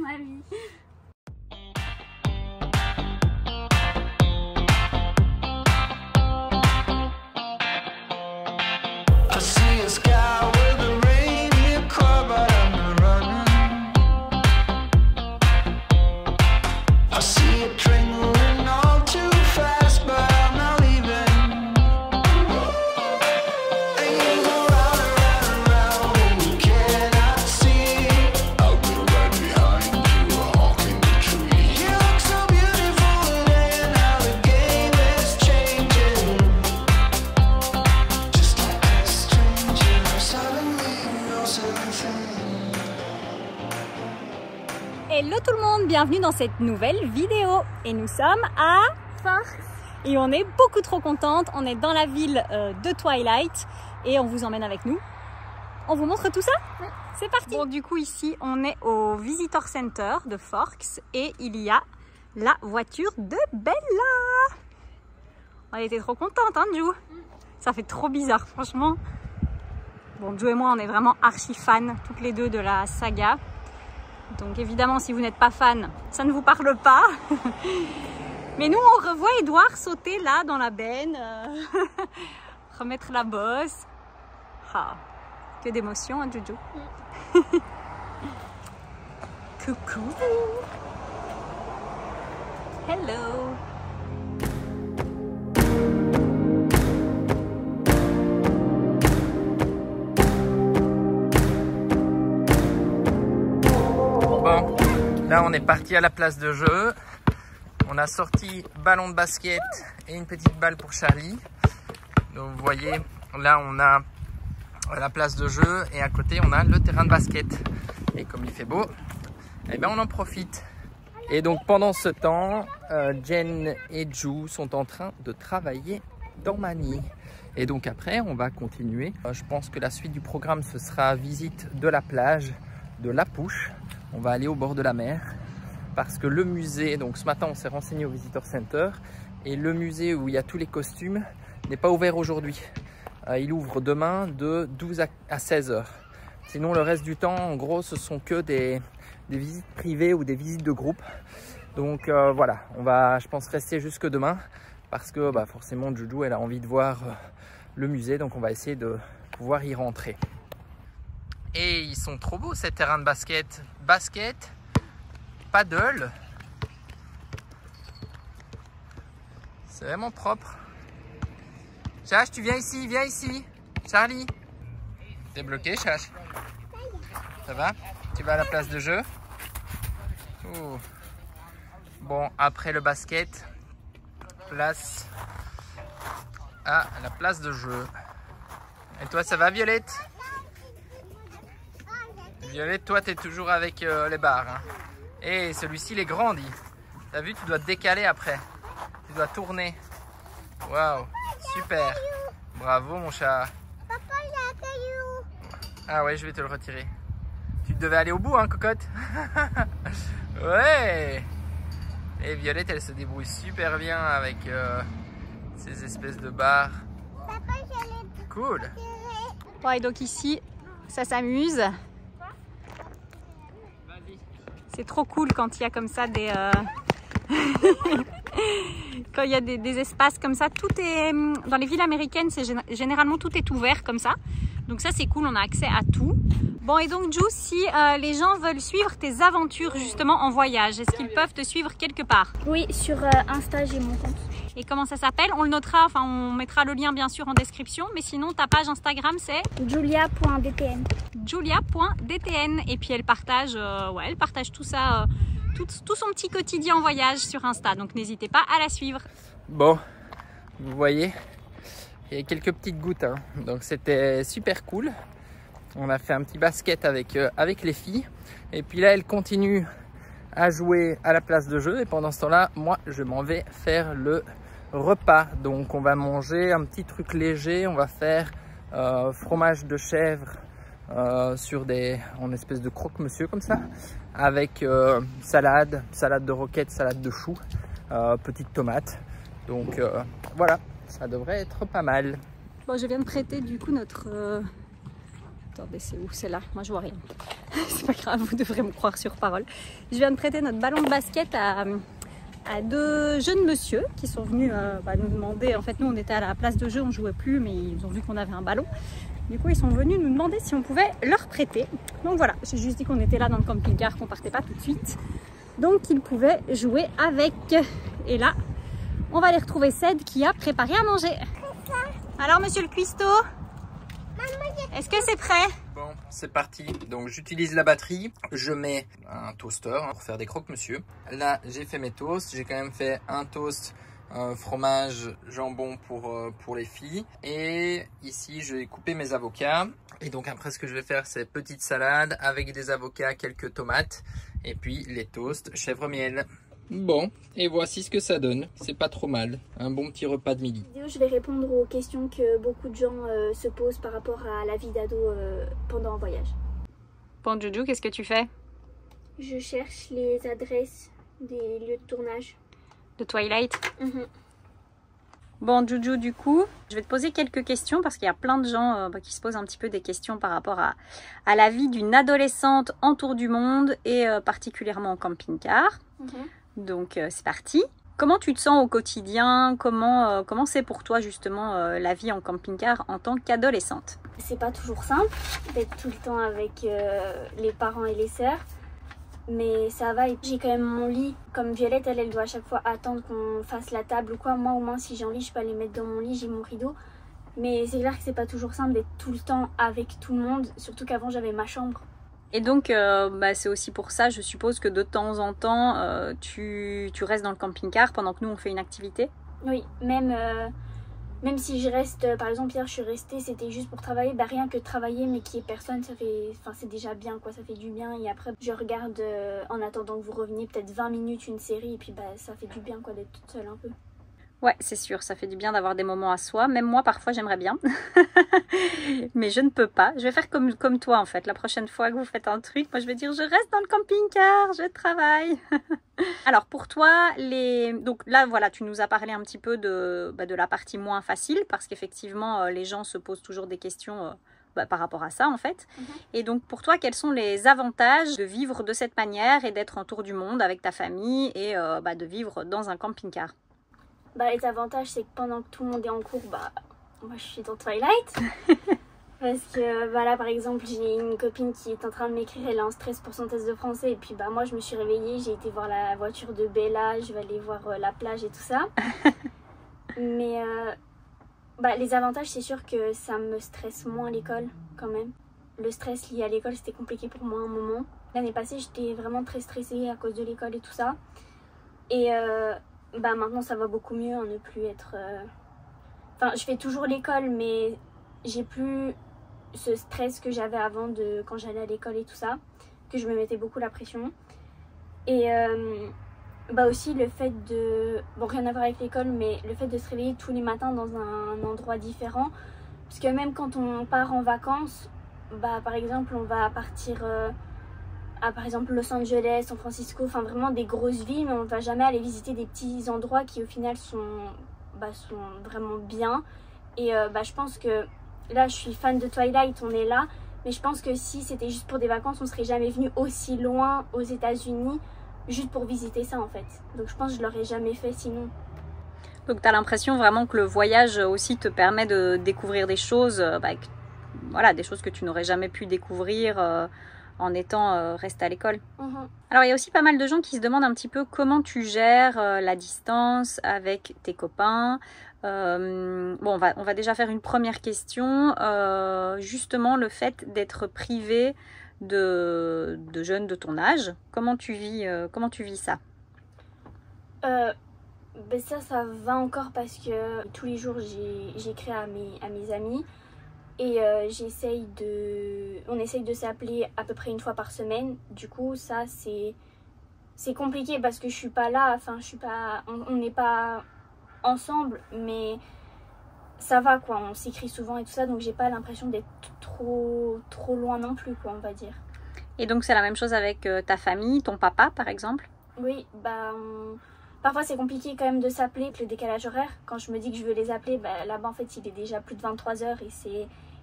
ma vie. Hello tout le monde, bienvenue dans cette nouvelle vidéo. Et nous sommes à Forks. Et on est beaucoup trop contente. On est dans la ville de Twilight et on vous emmène avec nous. On vous montre tout ça? Oui. C'est parti. Bon, du coup ici on est au Visitor Center de Forks et il y a la voiture de Bella. Elle était trop contente, hein, Ju? Ça fait trop bizarre, franchement. Bon, Ju et moi, on est vraiment archi fans toutes les deux de la saga. Donc évidemment, si vous n'êtes pas fan, ça ne vous parle pas. Mais nous, on revoit Edouard sauter là dans la benne, remettre la bosse. Ah, que d'émotion, hein, Juju. Coucou. Hello. Bon, là on est parti à la place de jeu. On a sorti ballon de basket et une petite balle pour Charlie. Donc vous voyez, là on a la place de jeu et à côté on a le terrain de basket. Et comme il fait beau, eh bien on en profite. Et donc pendant ce temps, Jen et Ju sont en train de travailler dans Manille. Et donc après on va continuer. Je pense que la suite du programme ce sera visite de la plage de La Pouche. On va aller au bord de la mer parce que le musée, donc ce matin on s'est renseigné au Visitor Center et le musée où il y a tous les costumes n'est pas ouvert aujourd'hui. Il ouvre demain de 12 à 16 heures. Sinon le reste du temps en gros ce sont que des visites privées ou des visites de groupe. Donc voilà, on va je pense rester jusque demain parce que forcément Juju elle a envie de voir le musée, donc on va essayer de pouvoir y rentrer. Et ils sont trop beaux ces terrains de basket. Basket, paddle. C'est vraiment propre. Chash, tu viens ici, viens ici. Charlie. T'es bloqué, Chash? Ça va? Tu vas à la place de jeu? Ouh. Bon, après le basket, place à la place de jeu. Et toi, ça va, Violette? Violette, toi, tu es toujours avec les barres. Hein. Et celui-ci, il est grand, dit. T'as vu, tu dois te décaler après. Tu dois tourner. Waouh, super. Bravo, mon chat. Papa, il y a un caillou. Ah ouais, je vais te le retirer. Tu devais aller au bout, hein, cocotte. Ouais. Et Violette, elle se débrouille super bien avec ces espèces de barres. Papa, j'allais Cool. Bon, et donc ici, ça s'amuse. C'est trop cool quand il y a comme ça des... quand il y a des espaces comme ça. Tout est... Dans les villes américaines, généralement tout est ouvert comme ça. Donc ça c'est cool, on a accès à tout. Bon, et donc Ju, si les gens veulent suivre tes aventures justement en voyage, est-ce qu'ils peuvent te suivre quelque part? Oui, sur Insta, j'ai mon compte. Et comment ça s'appelle? On le notera, enfin on mettra le lien bien sûr en description. Mais sinon ta page Instagram c'est Julia.dtn. Julia.dtn. Et puis elle partage, elle partage tout ça, tout son petit quotidien en voyage sur Insta. Donc n'hésitez pas à la suivre. Bon, vous voyez, il y a quelques petites gouttes. Hein. Donc c'était super cool. On a fait un petit basket avec les filles. Et puis là, elle continue à jouer à la place de jeu. Et pendant ce temps-là, moi, je m'en vais faire le repas. Donc on va manger un petit truc léger. On va faire fromage de chèvre en espèce de croque-monsieur comme ça, avec salade de roquette, salade de choux, petites tomates. Donc voilà, ça devrait être pas mal. Bon, je viens de prêter du coup notre... Attendez, c'est où? C'est là, moi je vois rien. C'est pas grave, vous devrez me croire sur parole. Je viens de prêter notre ballon de basket à 2 jeunes monsieur qui sont venus nous demander. En fait, nous on était à la place de jeu, on jouait plus, mais ils ont vu qu'on avait un ballon. Du coup, ils sont venus nous demander si on pouvait leur prêter. Donc voilà, j'ai juste dit qu'on était là dans le camping-car, qu'on partait pas tout de suite. Donc ils pouvaient jouer avec. Et là, on va aller retrouver Ced qui a préparé à manger. Alors monsieur le cuistot, est-ce que c'est prêt? Bon, c'est parti. Donc j'utilise la batterie. Je mets un toaster pour faire des croque-monsieur. Là, j'ai fait mes toasts. J'ai quand même fait un toast fromage, jambon pour les filles. Et ici, je vais couper mes avocats. Et donc après, ce que je vais faire, c'est petite salade avec des avocats, quelques tomates. Et puis les toasts chèvre miel. Bon, et voici ce que ça donne. C'est pas trop mal. Un bon petit repas de midi. Je vais répondre aux questions que beaucoup de gens se posent par rapport à la vie d'ado pendant un voyage. Bon, Juju, qu'est-ce que tu fais? Je cherche les adresses des lieux de tournage. De Twilight. Bon, Juju, du coup, je vais te poser quelques questions parce qu'il y a plein de gens qui se posent un petit peu des questions par rapport à la vie d'une adolescente en tour du monde et particulièrement en camping-car. Donc, c'est parti. Comment tu te sens au quotidien? Comment c'est pour toi justement la vie en camping-car en tant qu'adolescente? C'est pas toujours simple d'être tout le temps avec les parents et les sœurs. Mais ça va, et j'ai quand même mon lit. Comme Violette, elle doit à chaque fois attendre qu'on fasse la table ou quoi. Moi, au moins, si j'ai envie, je peux aller mettre dans mon lit, j'ai mon rideau. Mais c'est clair que c'est pas toujours simple d'être tout le temps avec tout le monde. Surtout qu'avant, j'avais ma chambre. Et donc, c'est aussi pour ça, je suppose que de temps en temps, tu restes dans le camping-car pendant que nous, on fait une activité? Oui, même si je reste, par exemple hier je suis restée, c'était juste pour travailler, rien que travailler mais qu'il n'y ait personne, ça fait, c'est déjà bien quoi, ça fait du bien. Et après je regarde en attendant que vous reveniez peut-être 20 minutes une série et puis ça fait du bien quoi d'être toute seule un peu. Ouais, c'est sûr, ça fait du bien d'avoir des moments à soi. Même moi, parfois, j'aimerais bien. Mais je ne peux pas. Je vais faire comme toi, en fait. La prochaine fois que vous faites un truc, moi, je vais dire, je reste dans le camping-car, je travaille. Alors, pour toi, donc là, voilà, tu nous as parlé un petit peu de la partie moins facile, parce qu'effectivement, les gens se posent toujours des questions par rapport à ça, en fait. Et donc, pour toi, quels sont les avantages de vivre de cette manière et d'être en tour du monde avec ta famille et de vivre dans un camping-car? Les avantages, c'est que pendant que tout le monde est en cours, moi je suis dans Twilight. Parce que là, par exemple, j'ai une copine qui est en train de m'écrire, elle est en stress pour son test de français. Et puis moi, je me suis réveillée, j'ai été voir la voiture de Bella, je vais aller voir la plage et tout ça. Mais les avantages, c'est sûr que ça me stresse moins à l'école quand même. Le stress lié à l'école, c'était compliqué pour moi un moment. L'année passée, j'étais vraiment très stressée à cause de l'école et tout ça. Et maintenant ça va beaucoup mieux, ne plus être... je fais toujours l'école, mais j'ai plus ce stress que j'avais avant quand j'allais à l'école et tout ça, que je me mettais beaucoup la pression. Et aussi le fait de... rien à voir avec l'école, mais le fait de se réveiller tous les matins dans un endroit différent. Parce que même quand on part en vacances, par exemple on va partir... à par exemple Los Angeles, San Francisco, vraiment des grosses villes, mais on ne va jamais aller visiter des petits endroits qui au final sont vraiment bien. Et je pense que là je suis fan de Twilight, on est là, mais je pense que si c'était juste pour des vacances, on serait jamais venu aussi loin aux États-Unis juste pour visiter ça en fait. Donc je pense que je l'aurais jamais fait sinon. Donc tu as l'impression vraiment que le voyage aussi te permet de découvrir des choses, des choses que tu n'aurais jamais pu découvrir en étant resté à l'école. Alors il y a aussi pas mal de gens qui se demandent un petit peu comment tu gères la distance avec tes copains. On va déjà faire une première question. Justement le fait d'être privé de jeunes de ton âge. Comment tu vis ça? Ça va encore parce que tous les jours j'écris à mes amis. Et on essaye de s'appeler à peu près une fois par semaine. Du coup, ça, c'est compliqué parce que je suis pas là. On n'est pas ensemble, mais ça va, quoi. On s'écrit souvent et tout ça, donc j'ai pas l'impression d'être trop loin non plus, quoi, on va dire. Et donc, c'est la même chose avec ta famille, ton papa, par exemple? Oui, parfois c'est compliqué quand même de s'appeler avec le décalage horaire. Quand je me dis que je veux les appeler, là-bas, en fait, il est déjà plus de 23 h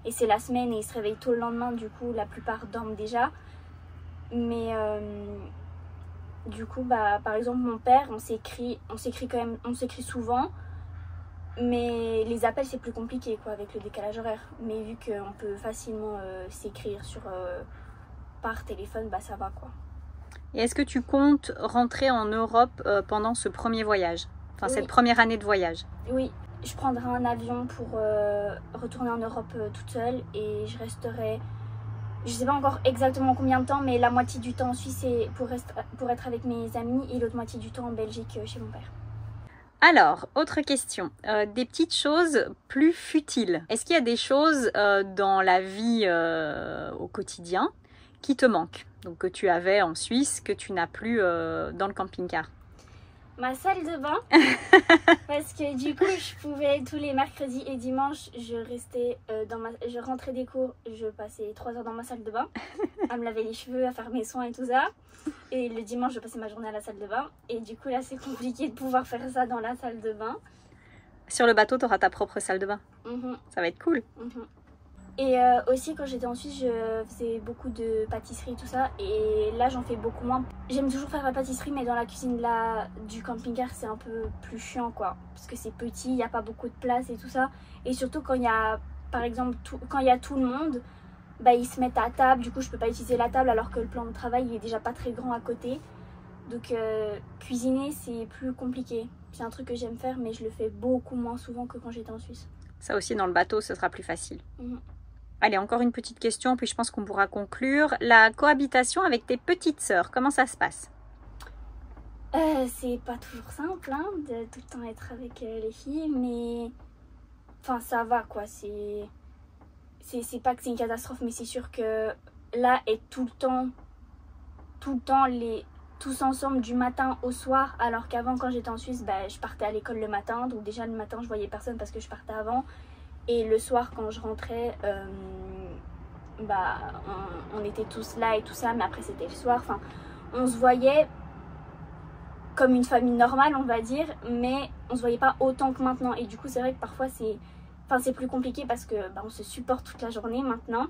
et c'est la semaine et ils se réveillent tôt le lendemain, du coup la plupart dorment déjà. Mais du coup, bah, par exemple, mon père, on s'écrit souvent. Mais les appels, c'est plus compliqué quoi, avec le décalage horaire. Mais vu qu'on peut facilement s'écrire par téléphone, bah ça va quoi. Et est-ce que tu comptes rentrer en Europe pendant ce premier voyage? Enfin, cette première année de voyage? Oui, je prendrai un avion pour retourner en Europe toute seule. Et je resterai, je sais pas encore exactement combien de temps, mais la moitié du temps en Suisse pour être avec mes amis. Et l'autre moitié du temps en Belgique chez mon père. Alors, autre question, des petites choses plus futiles. Est-ce qu'il y a des choses dans la vie au quotidien qui te manquent? Donc que tu avais en Suisse, que tu n'as plus dans le camping-car? Ma salle de bain, parce que du coup je pouvais tous les mercredis et dimanches, je rentrais des cours, je passais 3 heures dans ma salle de bain, à me laver les cheveux, à faire mes soins et tout ça. Et le dimanche je passais ma journée à la salle de bain. Et du coup là c'est compliqué de pouvoir faire ça dans la salle de bain. Sur le bateau tu auras ta propre salle de bain. Ça va être cool. Et aussi quand j'étais en Suisse, je faisais beaucoup de pâtisserie et tout ça. Et là j'en fais beaucoup moins. J'aime toujours faire la pâtisserie, mais dans la cuisine du camping-car c'est un peu plus chiant quoi. Parce que c'est petit, il n'y a pas beaucoup de place et tout ça. Et surtout quand il y a, par exemple, quand il y a tout le monde, bah, ils se mettent à table. Du coup je peux pas utiliser la table alors que le plan de travail il est déjà pas très grand à côté. Donc cuisiner c'est plus compliqué. C'est un truc que j'aime faire, mais je le fais beaucoup moins souvent que quand j'étais en Suisse. Ça aussi dans le bateau ce sera plus facile. Allez, encore une petite question, puis je pense qu'on pourra conclure. La cohabitation avec tes petites sœurs, comment ça se passe? C'est pas toujours simple hein, de tout le temps être avec les filles, mais enfin ça va quoi. C'est pas que c'est une catastrophe, mais c'est sûr que là est tout le temps tous ensemble du matin au soir, alors qu'avant quand j'étais en Suisse, bah, je partais à l'école le matin, donc déjà le matin je voyais personne parce que je partais avant. Et le soir, quand je rentrais, bah, on était tous là et tout ça, mais après c'était le soir. Enfin, on se voyait comme une famille normale, on va dire, mais on se voyait pas autant que maintenant. Et du coup, c'est vrai que parfois c'est plus compliqué parce que bah, on se supporte toute la journée maintenant,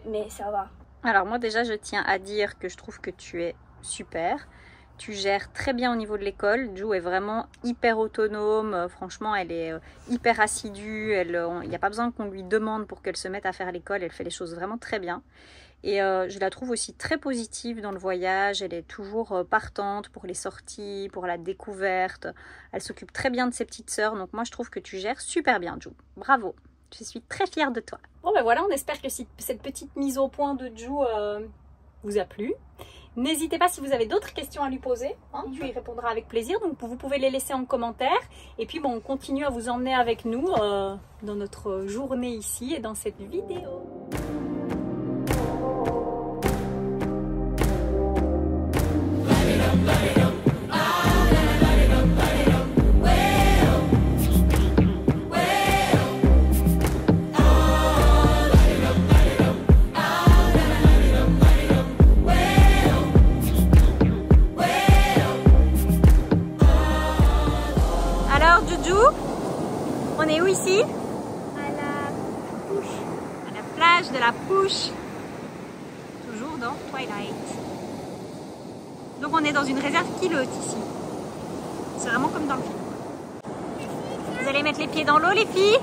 mais ça va. Alors moi déjà, je tiens à dire que je trouve que tu es super. Tu gères très bien au niveau de l'école. Ju est vraiment hyper autonome. Franchement, elle est hyper assidue. Il n'y a pas besoin qu'on lui demande pour qu'elle se mette à faire l'école. Elle fait les choses vraiment très bien. Et je la trouve aussi très positive dans le voyage. Elle est toujours partante pour les sorties, pour la découverte. Elle s'occupe très bien de ses petites sœurs. Donc moi, je trouve que tu gères super bien, Ju. Bravo. Je suis très fière de toi. Bon ben voilà, on espère que cette petite mise au point de Ju vous a plu. N'hésitez pas si vous avez d'autres questions à lui poser, hein, tu y répondras avec plaisir, donc vous pouvez les laisser en commentaire. Et puis bon, on continue à vous emmener avec nous dans notre journée ici et dans cette vidéo. On est où ici? À la Pouche. À la plage de la Pouche. Toujours dans Twilight. Donc on est dans une réserve pilote ici. C'est vraiment comme dans le film. Vous allez mettre les pieds dans l'eau les filles?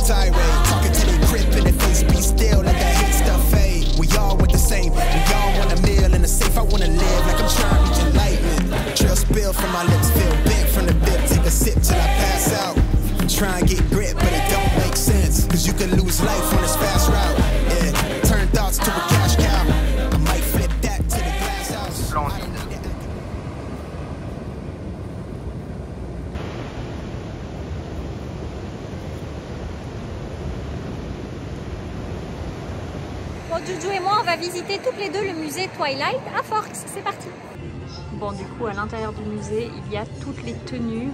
tirade, talking to the grip in the face, be still, let that hate stuff fade. and my lips feel big from the bib. Take a sip till I pass out. Try and get grip, but it don't make sense. Cause you can lose life on this fast route. Yeah, turn thoughts to a cash cow. I might flip that to the glass house. Splendide. Bon, Juju et moi, on va visiter toutes les deux le musée Twilight à Forks. C'est parti. Bon, du coup, à l'intérieur du musée, il y a toutes les tenues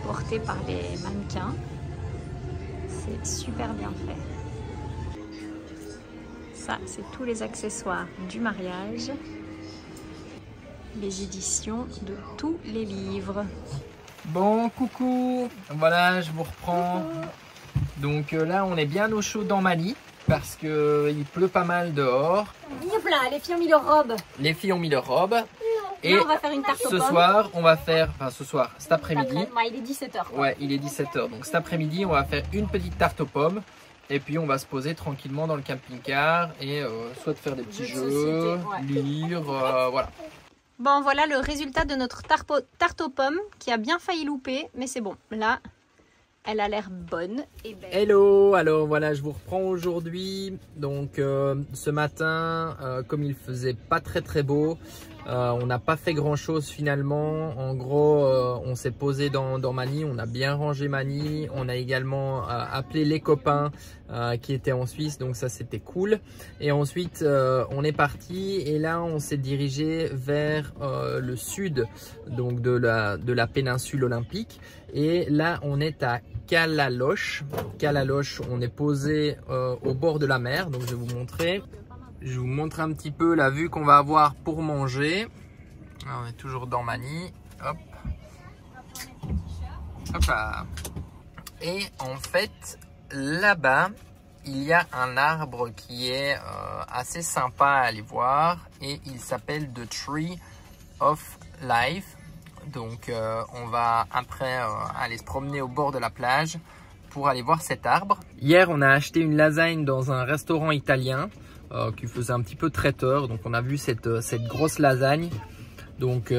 portées par les mannequins. C'est super bien fait. Ça, c'est tous les accessoires du mariage. Les éditions de tous les livres. Bon, coucou. Voilà, je vous reprends. Donc là, on est bien au chaud dans Mali. Parce qu'il pleut pas mal dehors. Hop là, les filles ont mis leurs robes. Les filles ont mis leurs robes. Et là, on va faire une tarte aux pommes. Ce soir, on va faire, enfin ce soir, cet après-midi. Ouais, il est 17h. Ouais, il est 17h. Donc cet après-midi, on va faire une petite tarte aux pommes. Et puis on va se poser tranquillement dans le camping-car et soit de faire des petits jeux, ouais. Lire, voilà. Bon, voilà le résultat de notre tarte aux pommes qui a bien failli louper, mais c'est bon. Là, elle a l'air bonne et belle. Hello, alors voilà, je vous reprends aujourd'hui. Donc ce matin, comme il faisait pas très beau, on n'a pas fait grand chose finalement. En gros, on s'est posé dans Manille, on a bien rangé Manille. On a également appelé les copains qui étaient en Suisse, donc ça c'était cool. Et ensuite, on est parti et là on s'est dirigé vers le sud, donc de la péninsule olympique. Et là on est à Calaloche. Calaloche, on est posé au bord de la mer, donc je vais vous montrer. Je vous montre un petit peu la vue qu'on va avoir pour manger. On est toujours dans Manille. Hop. Hop là. Et en fait, là-bas, il y a un arbre qui est assez sympa à aller voir. Et il s'appelle The Tree of Life. Donc on va après aller se promener au bord de la plage pour aller voir cet arbre. Hier, on a acheté une lasagne dans un restaurant italien. Qui faisait un petit peu traiteur, donc on a vu cette grosse lasagne, donc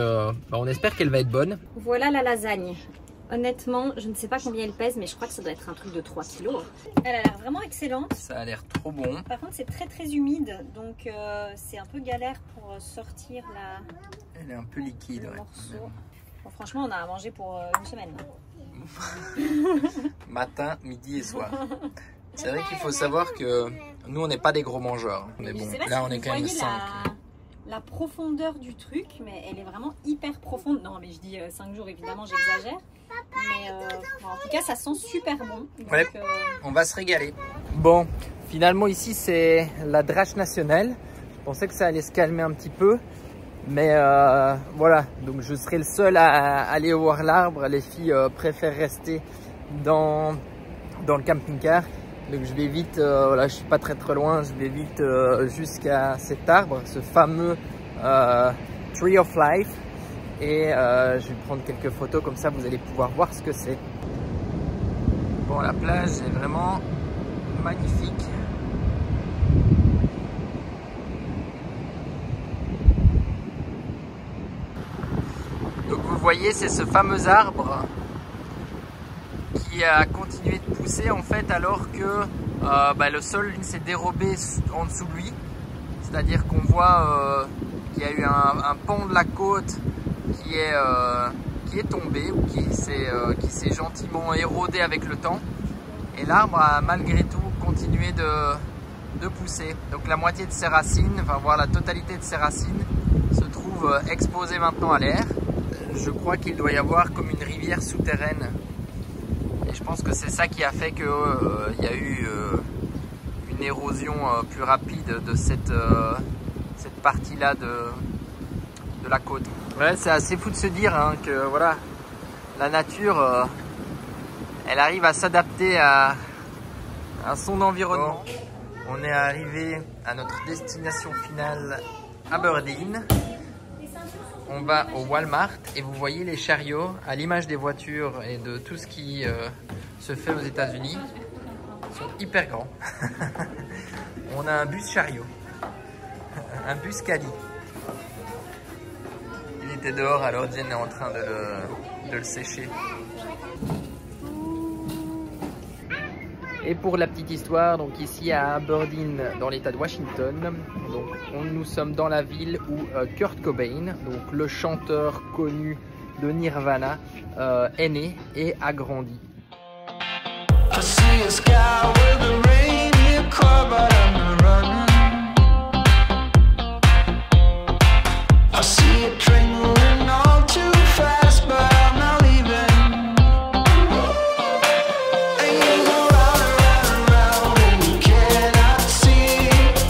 on espère qu'elle va être bonne. Voilà la lasagne. Honnêtement, je ne sais pas combien elle pèse, mais je crois que ça doit être un truc de 3 kilos. Elle a l'air vraiment excellente. Ça a l'air trop bon. Par contre, c'est très humide, donc c'est un peu galère pour sortir la... Elle est un peu liquide. Le morceau. Bon, franchement, on a à manger pour une semaine. Matin, midi et soir. C'est vrai qu'il faut savoir que nous, on n'est pas des gros mangeurs. Mais bon, là, on est quand même 5. La profondeur du truc, mais elle est vraiment hyper profonde. Non, mais je dis 5 jours, évidemment, j'exagère. Mais en tout cas, ça sent super bon. Donc, ouais, on va se régaler. Bon, finalement, ici, c'est la Drache nationale. Je pensais que ça allait se calmer un petit peu. Mais voilà, donc je serai le seul à aller voir l'arbre. Les filles préfèrent rester dans le camping-car. Donc je vais vite, voilà, je suis pas très loin, je vais vite jusqu'à cet arbre, ce fameux Tree of Life. Et je vais prendre quelques photos, comme ça vous allez pouvoir voir ce que c'est. Bon, la plage est vraiment magnifique. Donc vous voyez, c'est ce fameux arbre qui a continué de pousser en fait alors que le sol s'est dérobé en dessous de lui. C'est-à-dire qu'on voit qu'il y a eu un pan de la côte qui est tombé ou qui s'est gentiment érodé avec le temps. Et l'arbre a malgré tout continué de pousser. Donc la moitié de ses racines, enfin voire la totalité de ses racines se trouve exposée maintenant à l'air. Je crois qu'il doit y avoir comme une rivière souterraine. Et je pense que c'est ça qui a fait qu'il y a eu une érosion plus rapide de cette partie-là de la côte. Ouais, c'est assez fou de se dire hein, que voilà, la nature, elle arrive à s'adapter à son environnement. Bon, on est arrivé à notre destination finale, Aberdeen. On va au Walmart et vous voyez les chariots, à l'image des voitures et de tout ce qui se fait aux États-Unis, sont hyper grands. On a un bus chariot, un bus Cali. Il est était dehors, alors Jen est en train de le sécher. Et pour la petite histoire, donc ici à Aberdeen, dans l'état de Washington, donc nous sommes dans la ville où Kurt Cobain, donc le chanteur connu de Nirvana, est né et a grandi. I see a sky with a rain, you caught, but I'm